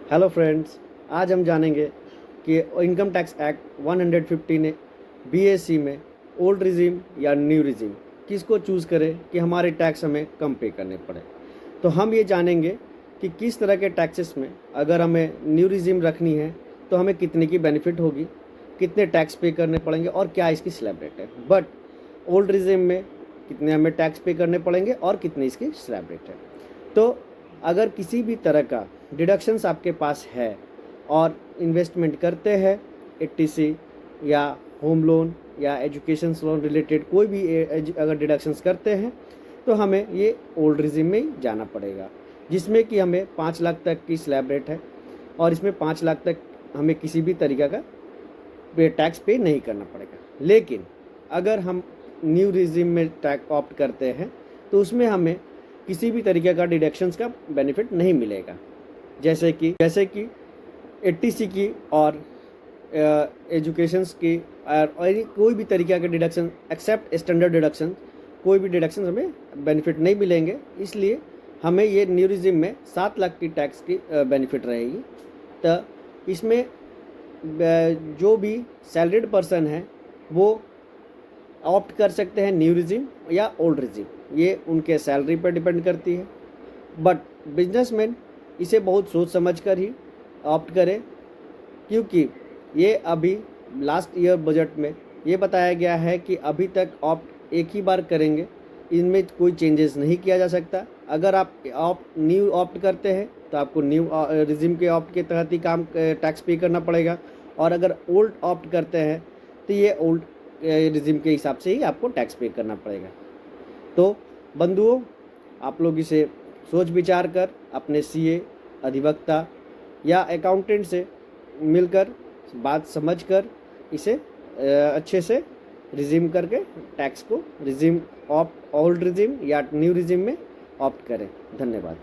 Hello friends, आज हम जानेंगे कि इनकम टैक्स एक्ट 150 ने बीएससी में ओल्ड रिजीम या न्यू रिजीम किसको चूज़ करें कि हमारे टैक्स हमें कम पे करने पड़े। तो हम ये जानेंगे कि किस तरह के टैक्सेस में अगर हमें न्यू रिजीम रखनी है तो हमें कितने की बेनिफिट होगी, कितने टैक्स पे करने पड़ेंगे और क्या इसकी स्लैब रेट है। बट ओल्ड रिजीम में कितने हमें टैक्स पे करने पड़ेंगे और कितनी इसकी स्लैब रेट है। तो अगर किसी भी तरह का डिडक्शंस आपके पास है और इन्वेस्टमेंट करते हैं, एटीसी या होम लोन या एजुकेशन लोन रिलेटेड कोई भी अगर डिडक्शंस करते हैं तो हमें ये ओल्ड रिजिम में ही जाना पड़ेगा, जिसमें कि हमें 5 लाख तक की स्लैब रेट है और इसमें 5 लाख तक हमें किसी भी तरीक़ा का टैक्स पे नहीं करना पड़ेगा। लेकिन अगर हम न्यू रिजिम में टैक्स ऑप्ट करते हैं तो उसमें हमें किसी भी तरीके का डिडक्शंस का बेनिफिट नहीं मिलेगा, जैसे कि एटीसी की और एजुकेशंस की और कोई भी तरीके के डिडक्शन एक्सेप्ट स्टैंडर्ड डिडक्शन, कोई भी डिडक्शन हमें बेनिफिट नहीं मिलेंगे। इसलिए हमें ये न्यू रिजिम में 7 लाख की टैक्स की बेनिफिट रहेगी। तो इसमें जो भी सैलरीड पर्सन है वो ऑप्ट कर सकते हैं न्यू रिजिम या ओल्ड रिजिम, ये उनके सैलरी पर डिपेंड करती है। बट बिजनेसमैन इसे बहुत सोच समझ कर ही ऑप्ट करें, क्योंकि ये अभी लास्ट ईयर बजट में ये बताया गया है कि अभी तक ऑप्ट एक ही बार करेंगे, इनमें कोई चेंजेस नहीं किया जा सकता। अगर आप न्यू ऑप्ट करते हैं तो आपको न्यू रिजिम के ऑप्ट के तहत ही काम टैक्स पे करना पड़ेगा, और अगर ओल्ड ऑप्ट करते हैं तो ये ओल्ड रिजिम के हिसाब से ही आपको टैक्स पे करना पड़ेगा। तो बंधुओं, आप लोग इसे सोच विचार कर अपने सीए, अधिवक्ता या अकाउंटेंट से मिलकर बात समझकर इसे अच्छे से रिजीम करके टैक्स को रिजीम ऑप्ट ओल्ड रिजीम या न्यू रिजीम में ऑप्ट करें। धन्यवाद।